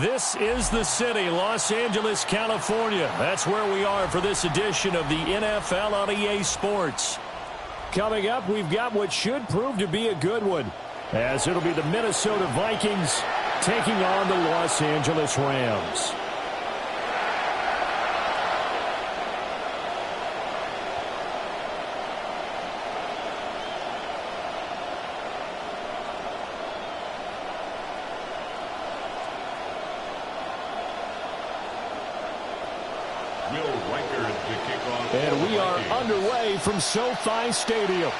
This is the city, Los Angeles, California. That's where we are for this edition of the NFL on EA Sports. Coming up, we've got what should prove to be a good one, as it'll be the Minnesota Vikings taking on the Los Angeles Rams. And we are underway from SoFi Stadium.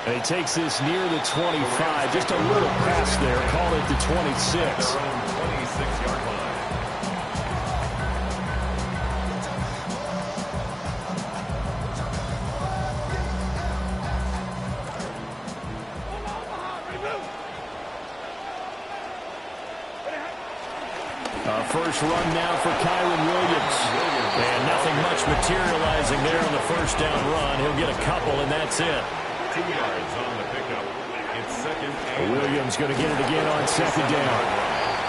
And he takes this near the 25. Just a little pass there. Call it the 26. Their own 26-yard line. First run now for Kyron Williams. And nothing much materializing there on the first down run. He'll get a couple, and that's it. 2 yards on the pickup. It's second and Williams going to get it again on second down.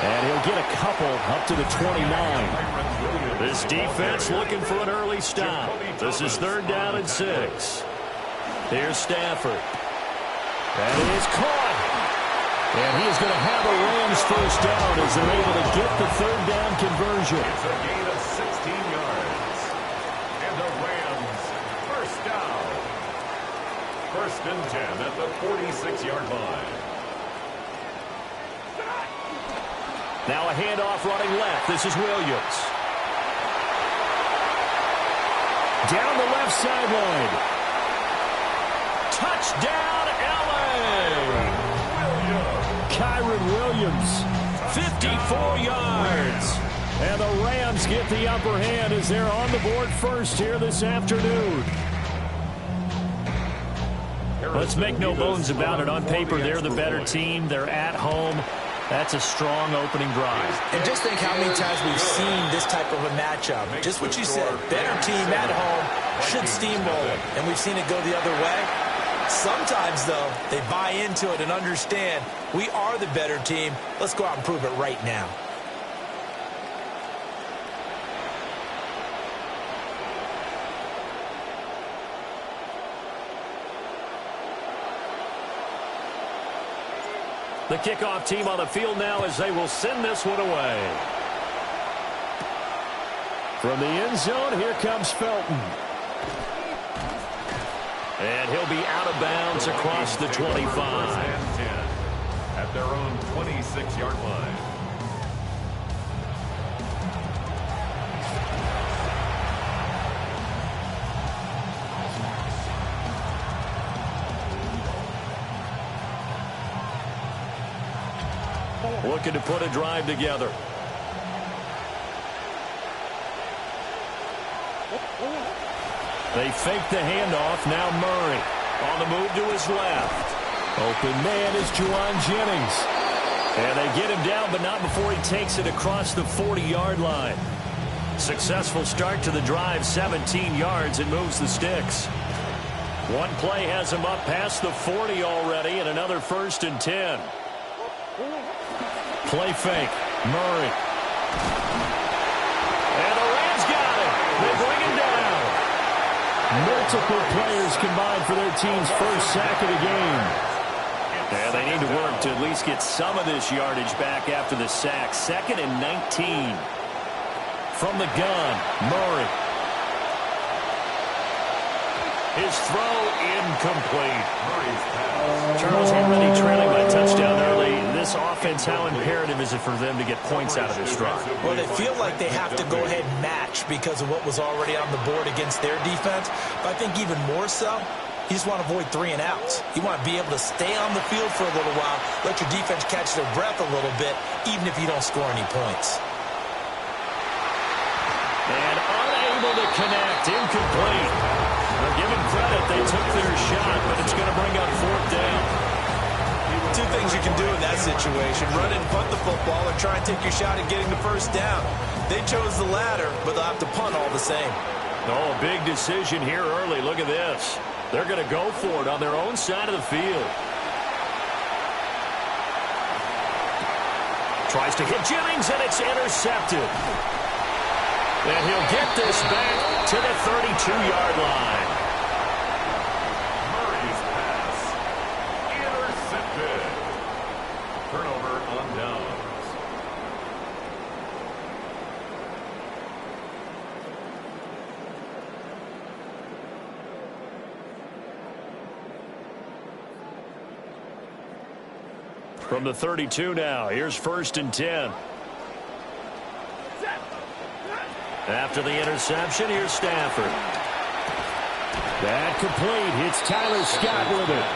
And he'll get a couple up to the 29. This defense looking for an early stop. This is third down and 6. Here's Stafford. That is caught. And he is going to have a Rams first down as they're able to get the third down conversion. It's a gain of 16 yards. And the Rams first down. First and 10 at the 46-yard line. Now a handoff running left. This is Williams. Down the left sideline. Touchdown, L.A. Kyron Williams, 54 yards. And the Rams get the upper hand as they're on the board first here this afternoon. Let's make no bones about it. On paper, they're the better team. They're at home. That's a strong opening drive. And just think how many times we've seen this type of a matchup. Just what you said, better team at home should steamroll it. And we've seen it go the other way. Sometimes, though, they buy into it and understand we are the better team. Let's go out and prove it right now. The kickoff team on the field now as they will send this one away. From the end zone, here comes Felton. And he'll be out of bounds across the 25. And 10 at their own 26-yard line. Looking to put a drive together. They fake the handoff. Now Murray on the move to his left. Open man is Juwan Jennings. And they get him down, but not before he takes it across the 40-yard line. Successful start to the drive, 17 yards, and moves the sticks. One play has him up past the 40 already, and another first and 10. Play fake. Murray. And the Rams got it. They bring him down. Multiple players combined for their team's first sack of the game. And they need to work to at least get some of this yardage back after the sack. Second and 19. From the gun, Murray. His throw incomplete. Charles already trailing by touchdown early. This offense, how imperative is it for them to get points out of this drive? Well, they feel like they have to go ahead and match because of what was already on the board against their defense. But I think even more so, you just want to avoid 3 and outs. You want to be able to stay on the field for a little while, let your defense catch their breath a little bit, even if you don't score any points. And unable to connect, incomplete. Now, give them credit, they took their shot, but it's going to bring up fourth down. 2 things you can do in that situation: run and punt the football, or try and take your shot at getting the first down. They chose the latter, but they'll have to punt all the same. Oh, a big decision here early. Look at this. They're going to go for it on their own side of the field. Tries to hit Jennings, and it's intercepted. And he'll get this back to the 32-yard line. Murray's pass intercepted. Turnover on downs. From the 32 now, here's 1st and 10. After the interception, here's Stafford. That complete. Hits Tyler Scott with it.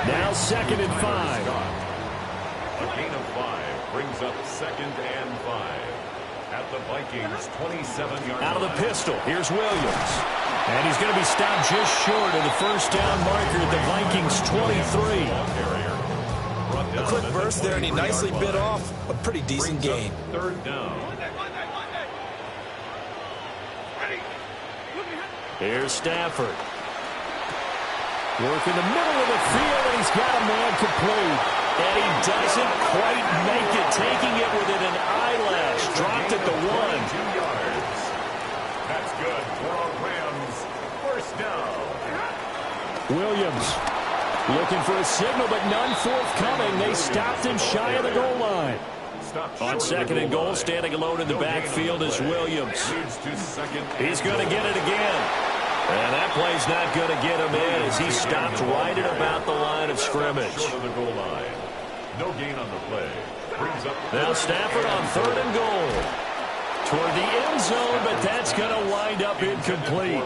Now 2nd and 5. A gain of 5 brings up 2nd and 5. At the Vikings' 27-yard line. Out of the pistol, here's Williams. And he's going to be stopped just short of the first down marker at the Vikings' 23. A quick burst there, and he nicely bit off a pretty decent gain. 3rd down. Here's Stafford. Work in the middle of the field, and he's got a man complete. And he doesn't quite make it, taking it within an eyelash. Dropped at the 1. 2 yards. That's good for a Rams 1st down. Williams looking for a signal, but none forthcoming. They stopped him shy of the goal line. On 2nd and goal, standing alone in the backfield is Williams. He's going to get it again. And that play's not going to get him in as he stopped right at about the line of scrimmage. Short of the goal line. No gain on the play. Brings up now Stafford on 3rd and goal. Toward the end zone, but that's going to wind up incomplete.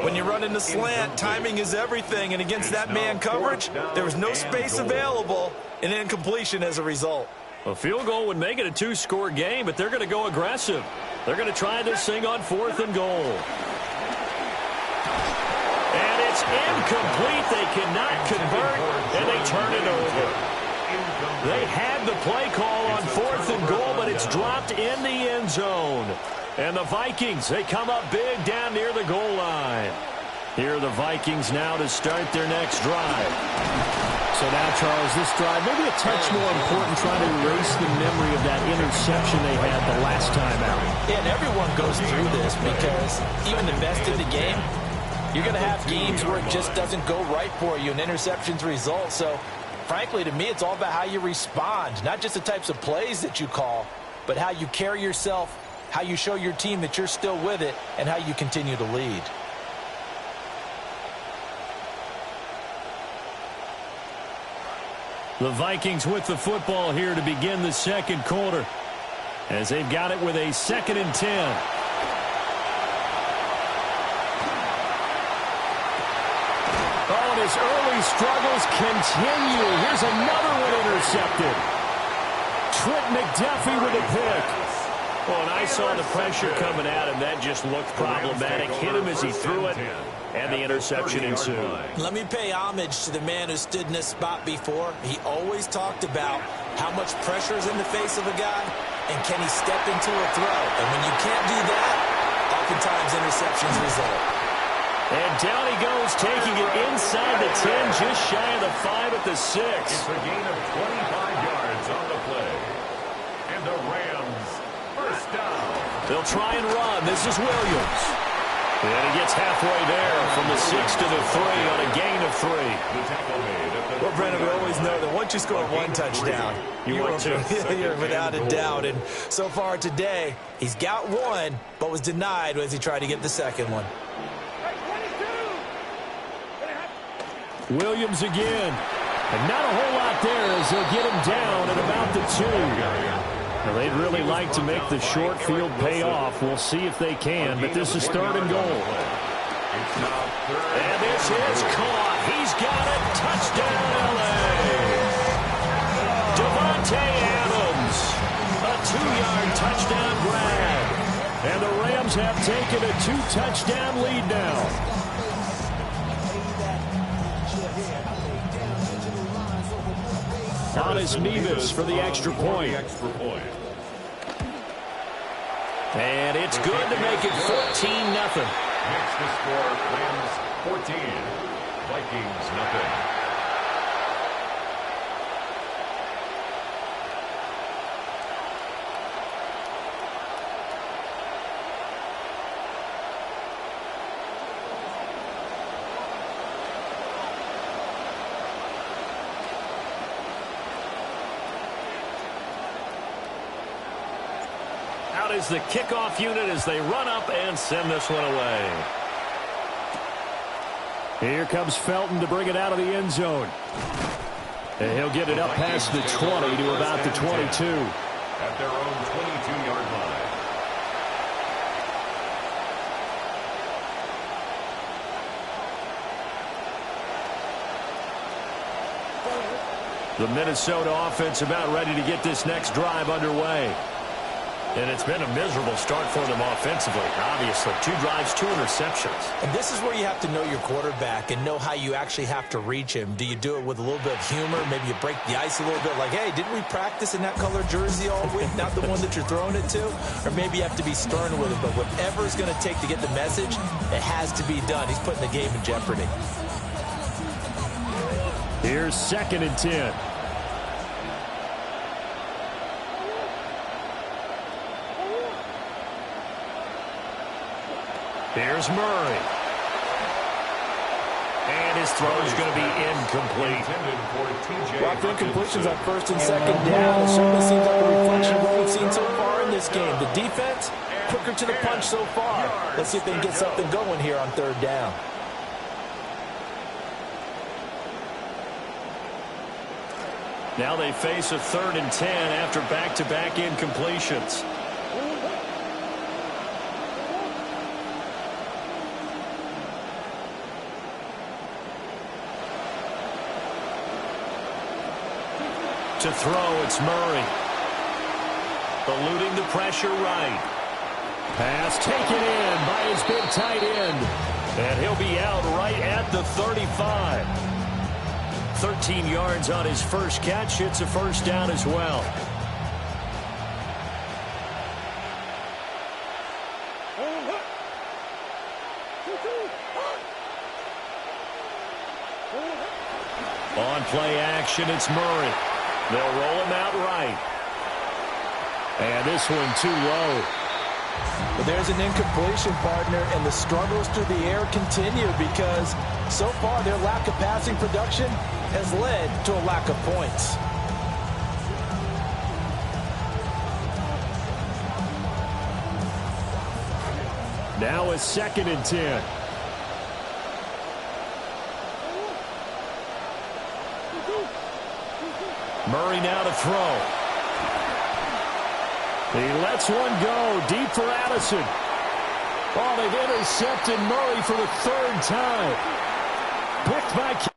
When you run in the slant, timing is everything. And against that man coverage, there was no space available, and incompletion as a result. A field goal would make it a 2-score game, but they're going to go aggressive. They're going to try this thing on 4th and goal. And it's incomplete. They cannot convert, and they turn it over. They had the play call on 4th and goal, but it's dropped in the end zone. And the Vikings, they come up big down near the goal line. Here are the Vikings now to start their next drive. So now, Charles, this drive maybe a touch more important, trying to erase the memory of that interception they had the last time out. Yeah, and everyone goes through this because even the best in the game, you're going to have games where it just doesn't go right for you, and interceptions result. So, frankly, to me, it's all about how you respond, not just the types of plays that you call, but how you carry yourself, how you show your team that you're still with it, and how you continue to lead. The Vikings with the football here to begin the 2nd quarter, as they've got it with a 2nd and 10. Oh, and his early struggles continue. Here's another one intercepted. Trent McDuffie with a pick. Well, and I saw the pressure coming at him. That just looked problematic. Hit him as he threw it, and the interception ensued. Let me pay homage to the man who stood in this spot before. He always talked about how much pressure is in the face of a guy, and can he step into a throw. And when you can't do that, oftentimes interceptions result. And down he goes, taking it inside the 10, just shy of the 5 at the 6. It's a gain of 25 yards on the play. And the Rams, 1st down. They'll try and run. This is Williams. And he gets halfway there from the 6 to the 3 on a gain of 3. The tackle made at the Well, Brennan, we always know that once you score one touchdown, you're without a doubt. And so far today, he's got one, but was denied as he tried to get the second one. Williams again. And not a whole lot there as they'll get him down at about the 2. Now, they'd really like to make the short field pay off. We'll see if they can, but this is 3rd and goal. And this is caught. He's got it. Touchdown, L.A. Devontae Adams. A 2-yard touchdown grab. And the Rams have taken a 2-touchdown lead now. On is Nevis for the extra point. And it's good to make it 14-0. Makes the score Rams 14. Vikings, nothing. Out is the kickoff unit as they run up and send this one away. Here comes Felton to bring it out of the end zone. And he'll get it up past the 20 to about the 22. At their own 22-yard line. The Minnesota offense about ready to get this next drive underway. And it's been a miserable start for them offensively, obviously. 2 drives, 2 interceptions. And this is where you have to know your quarterback and know how you actually have to reach him. Do you do it with a little bit of humor? Maybe you break the ice a little bit like, hey, didn't we practice in that color jersey all week? Not the one that you're throwing it to? Or maybe you have to be stern with it. But whatever it's going to take to get the message, it has to be done. He's putting the game in jeopardy. Here's 2nd and 10. Here's Murray. And his throw is going to be incomplete. Rock incompletions on 1st and 2nd down. It certainly seems like a reflection of what we've seen so far in this game. The defense, quicker to the punch so far. Let's see if they can get something going here on 3rd down. Now they face a 3rd and 10 after back-to-back incompletions. To throw, it's Murray. Eluding the pressure right. Pass taken in by his big tight end. And he'll be out right at the 35. 13 yards on his first catch. It's a first down as well. On play action, it's Murray. They'll roll him out right. And this one too low. But there's an incompletion, partner, and the struggles through the air continue because so far their lack of passing production has led to a lack of points. Now it's 2nd and 10. Murray now to throw. He lets one go deep for Addison. Oh, they've intercepted Murray for the 3rd time. Picked by...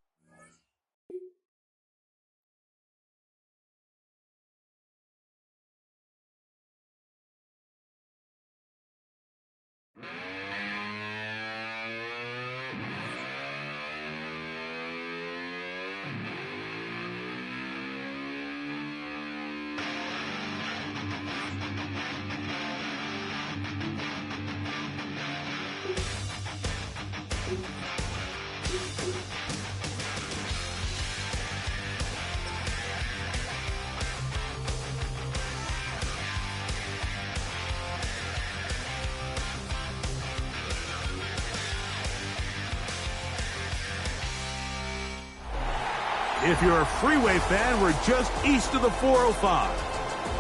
If you're a Freeway fan, we're just east of the 405.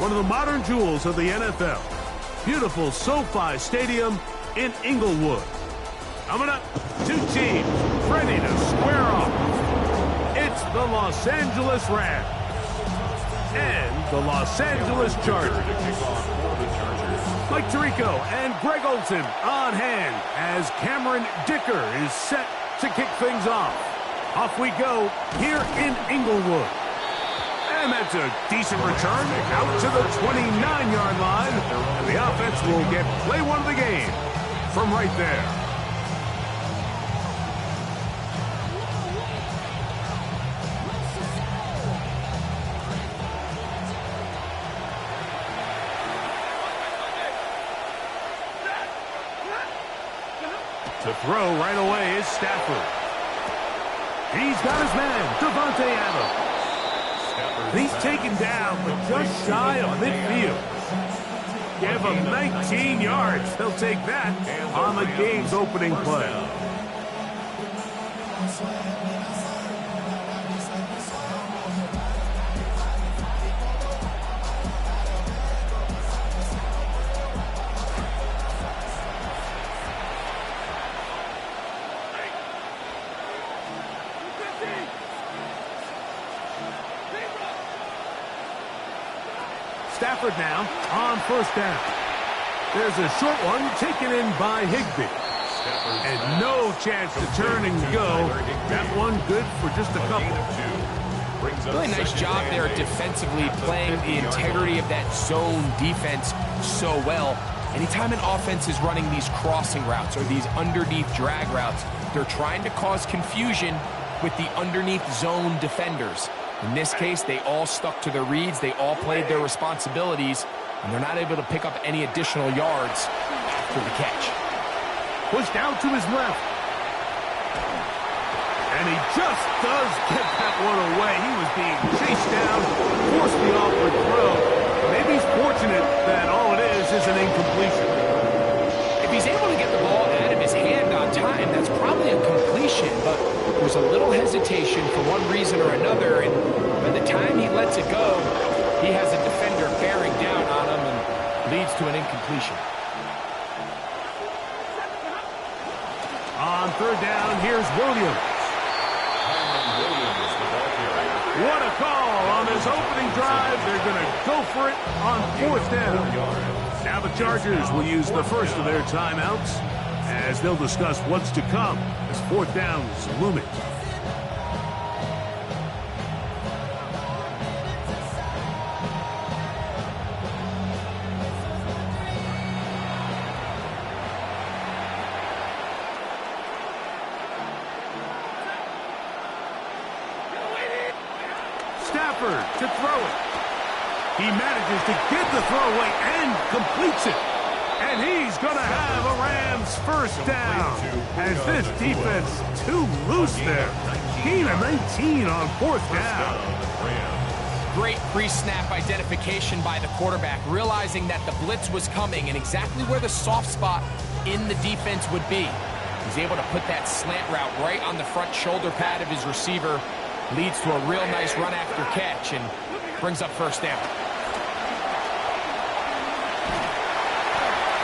One of the modern jewels of the NFL. Beautiful SoFi Stadium in Inglewood. Coming up, 2 teams ready to square off. It's the Los Angeles Rams and the Los Angeles Chargers. Mike Tirico and Greg Olson on hand as Cameron Dicker is set to kick things off. Off we go here in Inglewood. And that's a decent return out to the 29-yard line. And the offense will get play one of the game from right there. To throw right away is Stafford. He's got his man, Devontae Adams. He's taken down, but just shy of midfield. Give him 19 yards. They'll take that on the game's opening play. Stafford now on first down. There's a short one taken in by Higbee. And no chance to turn and go. That one good for just a couple. Really nice job there defensively, playing the integrity of that zone defense so well. Anytime an offense is running these crossing routes or these underneath drag routes, they're trying to cause confusion with the underneath zone defenders. In this case, they all stuck to their reads, they all played their responsibilities, and they're not able to pick up any additional yards after the catch. Pushed out to his left. And he just does get that one away. He was being chased down, forced the awkward throw. Maybe he's fortunate that all it is an incompletion. If he's able to get the ball out of his hand on time, that's probably a completion, but there's a little hesitation for one reason or another, and by the time he lets it go, he has a defender bearing down on him and leads to an incompletion. On third down, here's Williams. What a call on this opening drive. They're going to go for it on fourth down. Now the Chargers will use the first of their timeouts as they'll discuss what's to come as fourth down's looming. Stafford to throw it. He manages to get the throw away and completes it. And he's going to have a Rams first down as this defense too loose there. Gain of 19 on fourth down. Great pre-snap identification by the quarterback, realizing that the blitz was coming and exactly where the soft spot in the defense would be. He's able to put that slant route right on the front shoulder pad of his receiver. Leads to a real nice run after catch and brings up first down.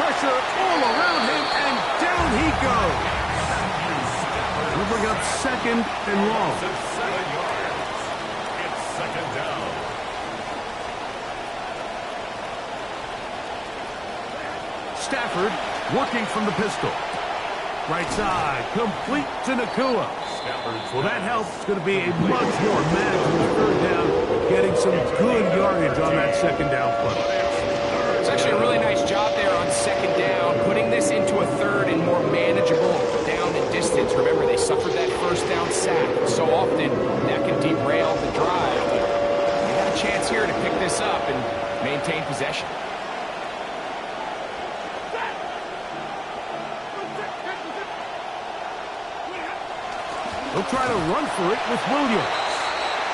Pressure all around him, and down he goes. We'll bring up second and long. 7 yards. It's second down. Stafford working from the pistol. Right side, complete to Nakua. Well, that helps. It's going to be a much more manageable third down, getting some good yardage on that second down play. It's actually a really nice job there on second down, putting this into a third and more manageable down and distance. Remember, they suffered that first down sack. So often, that can derail the drive. But they got a chance here to pick this up and maintain possession. They'll try to run for it with Williams.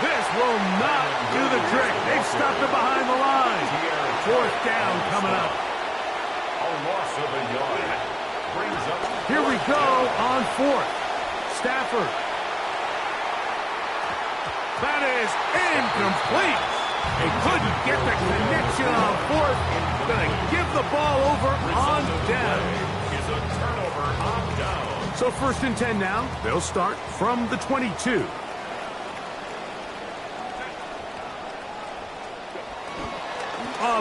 This will not do the trick. They've stopped it behind the line. Fourth down coming up. A loss of a yard. Brings up. Here we go on fourth. Stafford. That is incomplete. They couldn't get the connection on fourth. Going to give the ball over on down. Is a turnover on down. So first and 10 now. They'll start from the 22.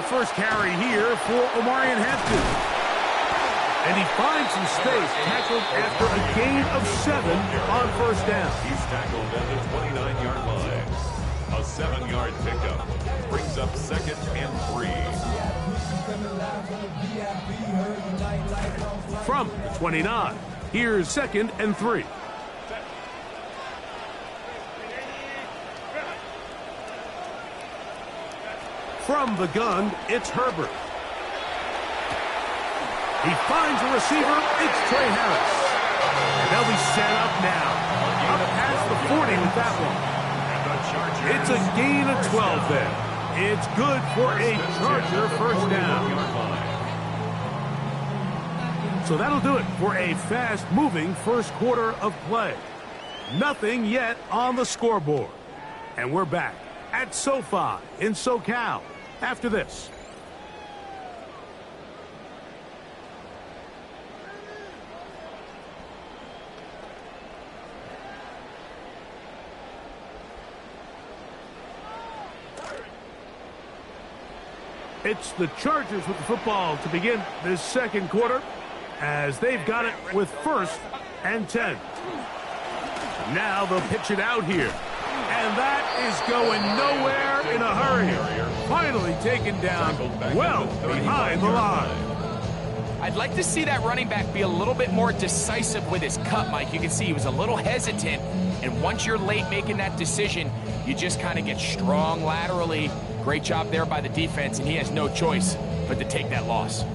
First carry here for Omarion Hampton. And he finds some space, tackled after a gain of 7 on first down. He's tackled at the 29-yard line. A 7-yard pickup brings up second and 3. From the 29, here's second and 3. From the gun, it's Herbert. He finds a receiver. It's Trey Harris. They'll be set up now. Up past the 40 with that one. It's a gain of 12 there. It's good for a Charger first down. So that'll do it for a fast-moving first quarter of play. Nothing yet on the scoreboard. And we're back at SoFi in SoCal after this. It's the Chargers with the football to begin this second quarter as they've got it with 1st and 10. Now they'll pitch it out here. And that is going nowhere in a hurry. Finally taken down well behind the line. I'd like to see that running back be a little bit more decisive with his cut, Mike. You can see he was a little hesitant, and once you're late making that decision, you just kind of get strong laterally. Great job there by the defense, and he has no choice but to take that loss.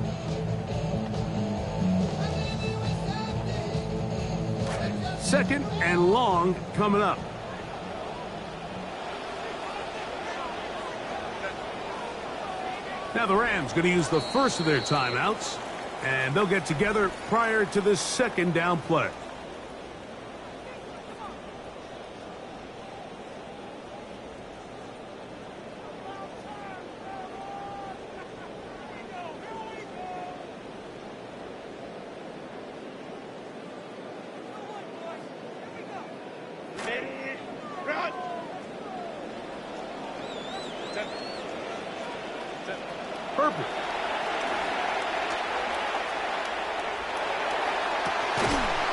Second and long coming up. Now the Rams going to use the first of their timeouts, and they'll get together prior to this second down play.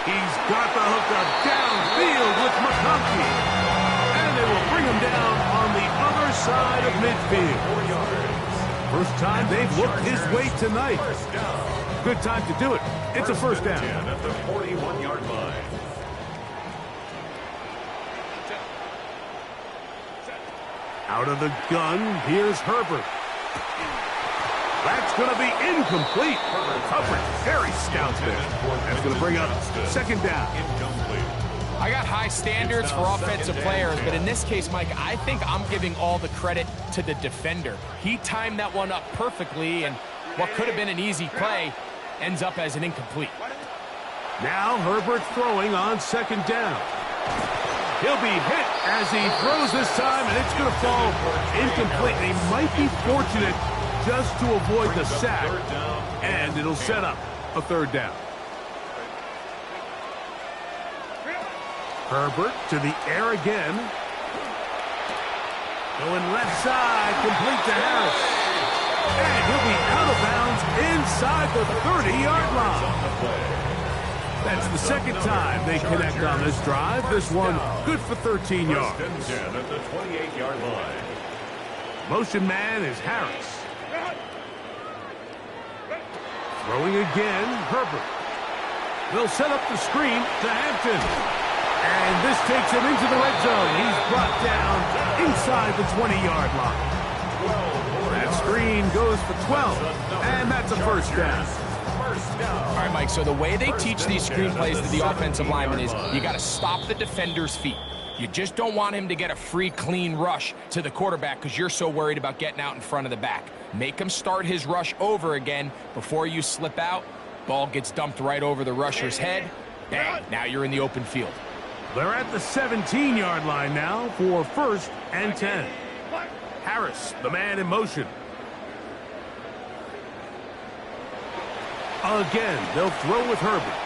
He's got the hookup downfield with McConkey. And they will bring him down on the other side of midfield. First time they've looked his way tonight. Good time to do it. It's a first down. At the 41-yard line. Out of the gun, here's Herbert. That's going to be incomplete. Coverage very stout there. That's going to bring up second down. I got high standards for offensive players, but in this case, Mike, I think I'm giving all the credit to the defender. He timed that one up perfectly, and what could have been an easy play ends up as an incomplete. Now Herbert throwing on second down. He'll be hit as he throws this time, and it's going to fall incomplete. He might be fortunate just to avoid the sack, and it'll set up a third down. Herbert to the air again. Going left side, complete to Harris. And he'll be out of bounds inside the 30-yard line. That's the second time they connect on this drive. This one good for 13 yards. First and 10 at the 28-yard line. Motion man is Harris. Throwing again, Herbert. They'll set up the screen to Hampton. And this takes him into the red zone. He's brought down inside the 20-yard line. That screen goes for 12, and that's a first down. All right, Mike, so the way they teach these screenplays to the offensive lineman is you got to stop the defender's feet. You just don't want him to get a free, clean rush to the quarterback because you're so worried about getting out in front of the back. Make him start his rush over again before you slip out. Ball gets dumped right over the rusher's head. Bang, now you're in the open field. They're at the 17-yard line now for first and 10. Harris, the man in motion. Again, they'll throw with Herbert.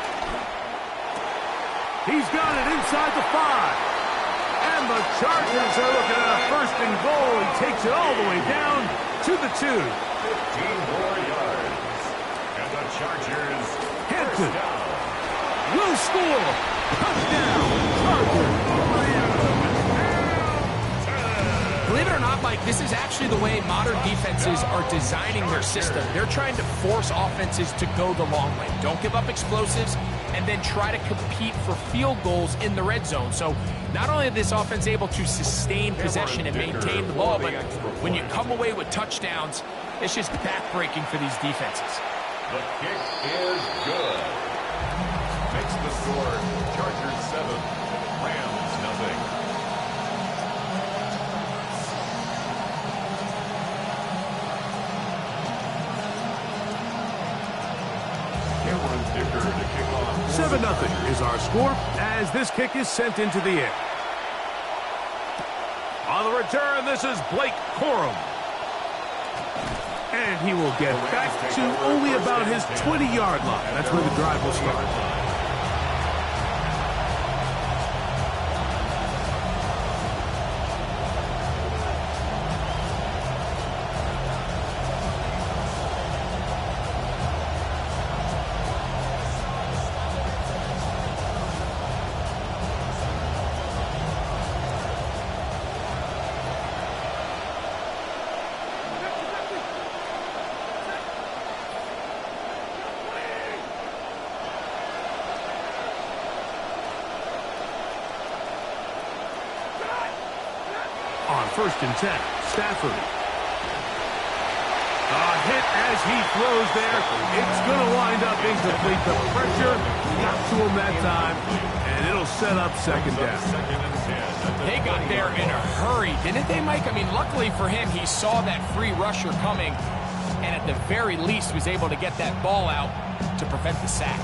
He's got it inside the 5. And the Chargers are looking at a first and goal. He takes it all the way down to the 2. 15 more yards. And the Chargers Hampton will score. Touchdown, Chargers. Believe it or not, Mike, this is actually the way modern defenses are designing their system. They're trying to force offenses to go the long way. Don't give up explosives, and then try to compete for field goals in the red zone. So not only is this offense able to sustain possession and maintain the ball, but when you come away with touchdowns, it's just backbreaking for these defenses. The kick is good. Makes the score 7. Rams, nothing. Cameron Dicker to kick off. 7-0 is our score as this kick is sent into the air. On the return, this is Blake Corum. And he will get back to only about his 20-yard line. That's where the drive will start. On 1st and 10, Stafford. A hit as he throws there. It's going to wind up incomplete. The pressure got to him that time, and it'll set up 2nd down. They got there in a hurry, didn't they, Mike? I mean, luckily for him, he saw that free rusher coming, and at the very least was able to get that ball out to prevent the sack.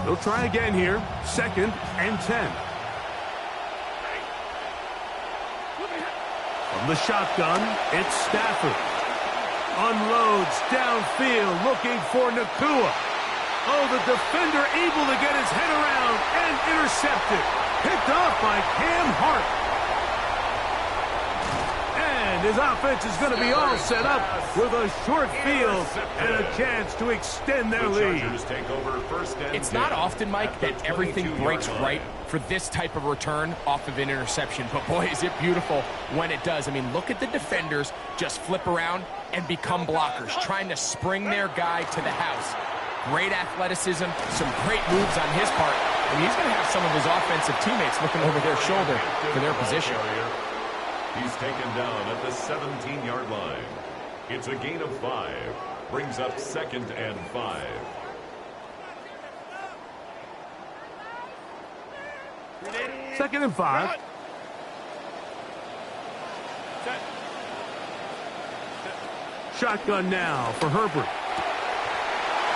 They'll try again here. 2nd and 10. From the shotgun, it's Stafford. Unloads downfield, looking for Nakua. Oh, the defender able to get his head around and intercepted. Picked off by Cam Hart. And his offense is going to be all set up with a short field and a chance to extend their lead. It's not often, Mike, that everything breaks right for this type of return off of an interception. But, boy, is it beautiful when it does. I mean, look at the defenders just flip around and become blockers, trying to spring their guy to the house. Great athleticism, some great moves on his part. And he's going to have some of his offensive teammates looking over their shoulder for their position. He's taken down at the 17-yard line. It's a gain of 5. Brings up 2nd and 5. Second and 5. Shotgun now for Herbert.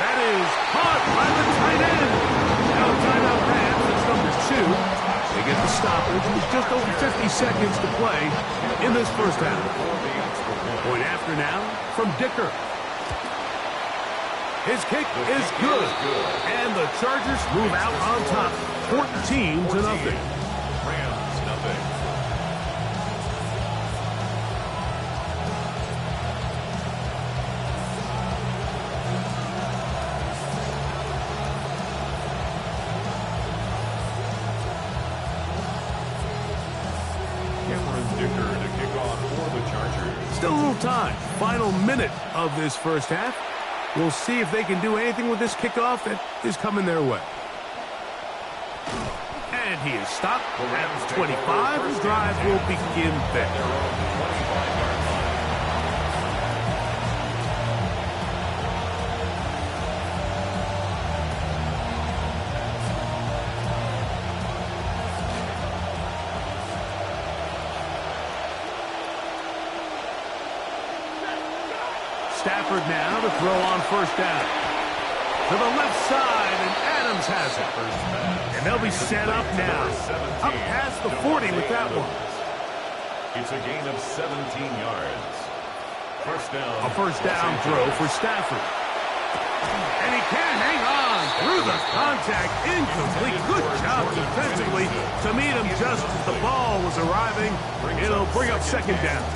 That is caught by the tight end. Now timeout Rams. It's number 2. They get the stoppage with just over 50 seconds to play in this first half. Point after now from Dicker. His kick is good. And the Chargers move out on top. 14-0. Rams, nothing. Still a little time. Final minute of this first half. We'll see if they can do anything with this kickoff that is coming their way. And he is stopped at 25. The drive will begin there. Stafford now to throw on 1st down. To the left side, and Adams has it. And they'll be set up now. Up past the 40 with that one. It's a gain of 17 yards. 1st down. A 1st down throw for Stafford. And he can't hang on through the contact. Incomplete. Good job defensively to meet him just as the ball was arriving. It'll bring up 2nd down.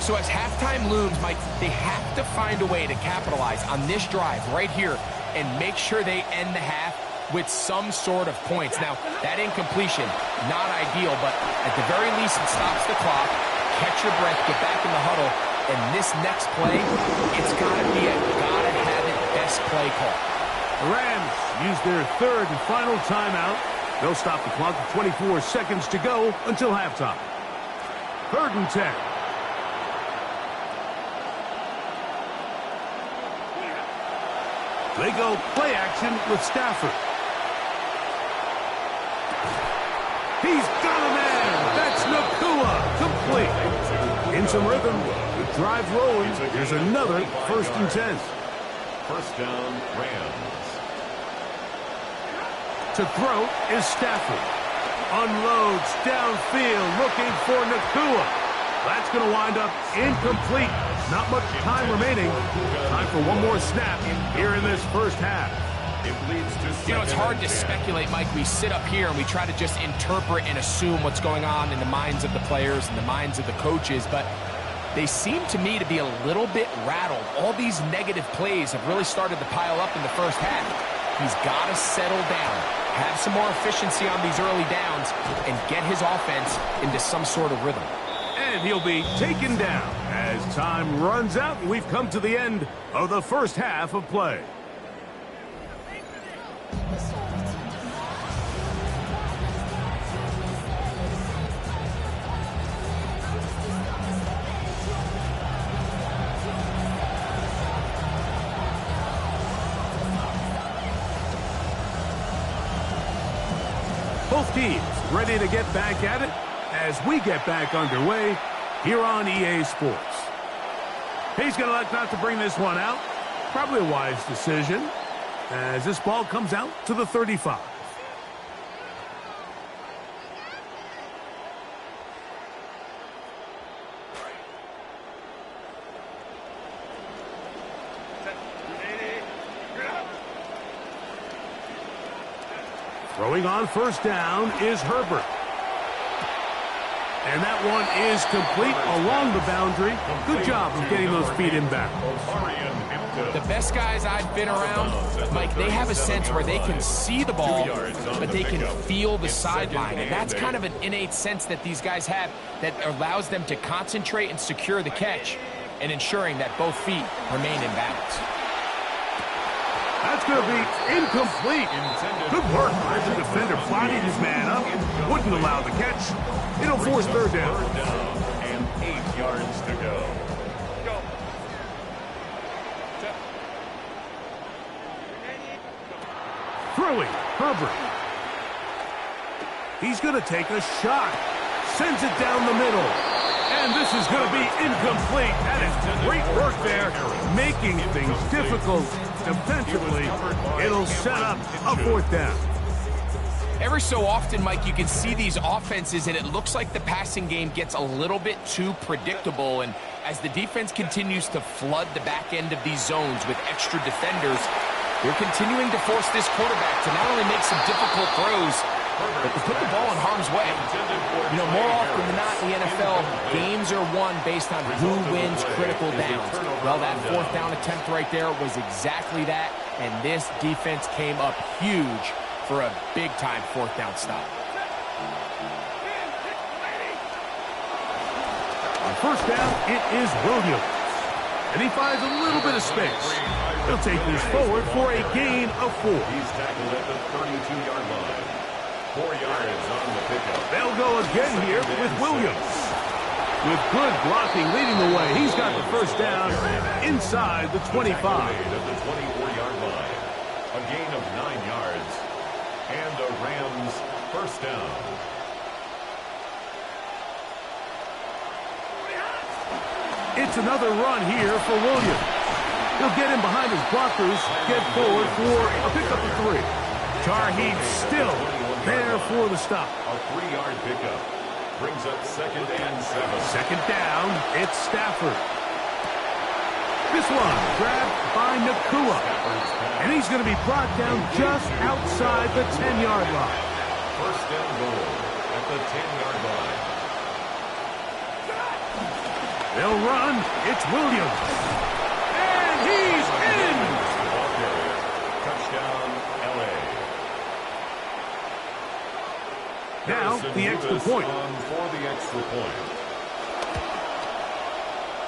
So as halftime looms, Mike, they have to find a way to capitalize on this drive right here and make sure they end the half with some sort of points. Now, that incompletion, not ideal, but at the very least, it stops the clock. Catch your breath, get back in the huddle, and this next play, it's got to be a gotta-have-it best play call. The Rams use their 3rd and final timeout. They'll stop the clock with 24 seconds to go until halftime. 3rd and 10. They go play action with Stafford. He's got a man. That's Nakua. Complete. In some rhythm. The drive rolling. Here's another 1st and 10. First down, Rams. To throw is Stafford. Unloads downfield looking for Nakua. That's going to wind up incomplete. Not much time remaining. Time for one more snap here in this first half. You know, it's hard to speculate, Mike. We sit up here and we try to just interpret and assume what's going on in the minds of the players and the minds of the coaches, but they seem to me to be a little bit rattled. All these negative plays have really started to pile up in the first half. He's got to settle down, have some more efficiency on these early downs, and get his offense into some sort of rhythm. And he'll be taken down as time runs out, and we've come to the end of the first half of play. Both teams ready to get back at it as we get back underway here on EA Sports. He's going to elect not to bring this one out. Probably a wise decision as this ball comes out to the 35. Throwing on first down is Herbert. And that one is complete along the boundary. Good job of getting those feet in back. The best guys I've been around, Mike, they have a sense where they can see the ball, but they can feel the sideline. And that's kind of an innate sense that these guys have that allows them to concentrate and secure the catch and ensuring that both feet remain in balance. That's going to be incomplete. Good work by the defender flattening his man up. Wouldn't allow the catch. It'll force third down. And 8 yards to go. Throwing, Herbert. He's going to take a shot. Sends it down the middle. And this is going to be incomplete. That is great work there, making things difficult defensively. It'll set up a fourth down. Every so often, Mike, you can see these offenses, and it looks like the passing game gets a little bit too predictable. And as the defense continues to flood the back end of these zones with extra defenders, they're continuing to force this quarterback to not only make some difficult throws, but to put the ball in harm's way. You know, more often than not in the NFL, games are won based on who wins critical downs. Well, that fourth down attempt right there was exactly that, and this defense came up huge for a big-time fourth down stop. On first down, it is Williams. And he finds a little bit of space. He'll take this forward for a gain of 4. He's tackled at the 32-yard line. 4 yards on the pickup. They'll go again here with Williams. With good blocking leading the way, he's got the first down inside the 25. At the 24-yard line. A gain of 9 yards. And the Rams first down. It's another run here for Williams. He'll get in behind his blockers, get forward for a pickup of 3. Tarheed still there for the stop. A 3-yard pickup. Brings up 2nd and 7. Second down, it's Stafford. This one grabbed by Nakua. And he's going to be brought down just outside the 10-yard line. First and goal at the 10-yard line. They'll run. It's Williams. And he's in. Ball carrier. Touchdown, L.A. Now, the extra point. On for the extra point.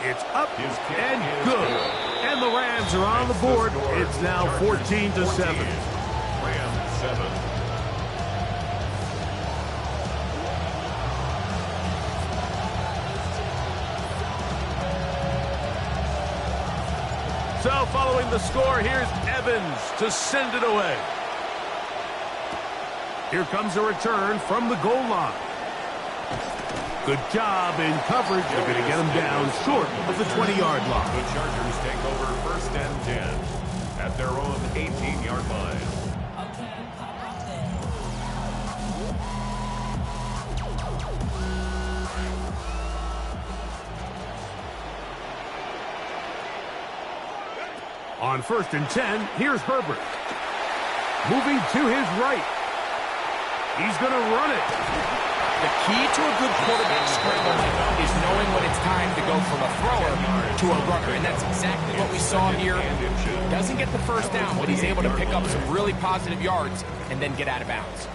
It's up and good. And the Rams are on the board. It's now 14-7. Rams 7. So following the score. Here's Evans to send it away. Here comes a return from the goal line. Good job in coverage. They're going to get him down short of the 20-yard line. The Chargers take over 1st and 10 at their own 18-yard line. On 1st and 10, here's Herbert. Moving to his right. He's going to run it. The key to a good quarterback scramble is knowing when it's time to go from a thrower to a runner, and that's exactly what we saw here. Doesn't get the first down, but he's able to pick up some really positive yards and then get out of bounds.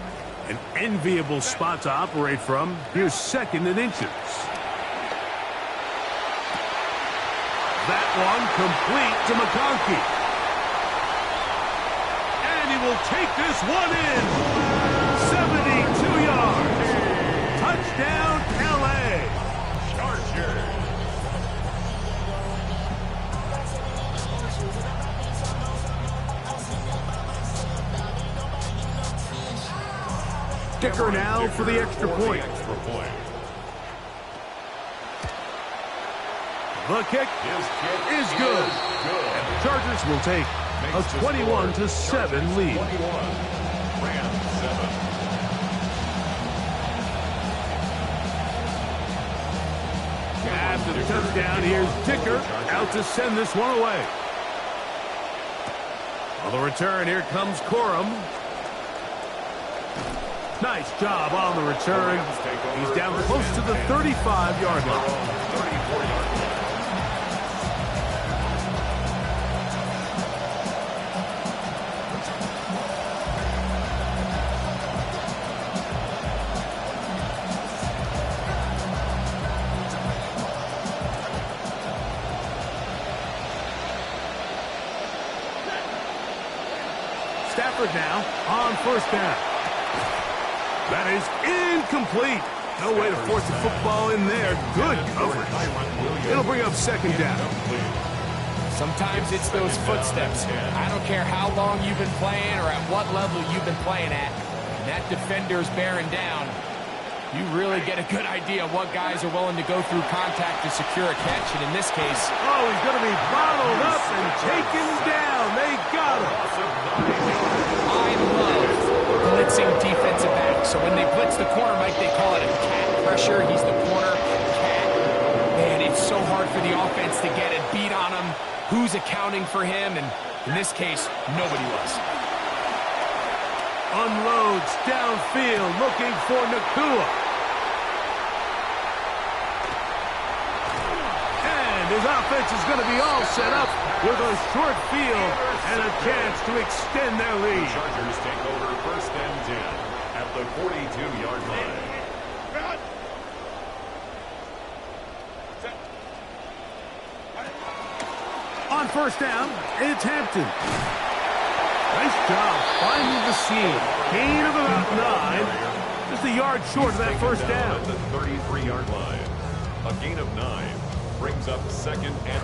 An enviable spot to operate from. Here's 2nd and inches. That one complete to McConkey. And he will take this one in. 72 yards. Touchdown, L.A. Chargers. Kicker now for the extra point. The kick is good. And the Chargers will take a 21-7 lead. Rams 7. After the touchdown, here's Dicker out to send this one away. On the return, here comes Corum. Nice job on the return. He's down close to the 35-yard line. Stafford now on 1st down. That is incomplete. No way to force the football in there. Good coverage. It'll bring up 2nd down. Sometimes it's those footsteps. I don't care how long you've been playing or at what level you've been playing at. When that defender's bearing down, you really get a good idea of what guys are willing to go through contact to secure a catch. And in this case... Oh, he's going to be bottled up and taken down. They got him. I love blitzing defensive backs. So when they blitz the corner, Mike, they call it a cat pressure. He's the corner cat. Man, it's so hard for the offense to get a beat on him. Who's accounting for him? And in this case, nobody was. Unloads downfield, looking for Nakua. And his offense is going to be all set up with a short field and a chance to extend their lead. The Chargers take over 1st and 10 at the 42-yard line. On 1st down, it's Hampton. Nice job finding the seam. Gain of about 9. Just a yard short of that 1st down. At the 33-yard line. A gain of 9 brings up 2nd and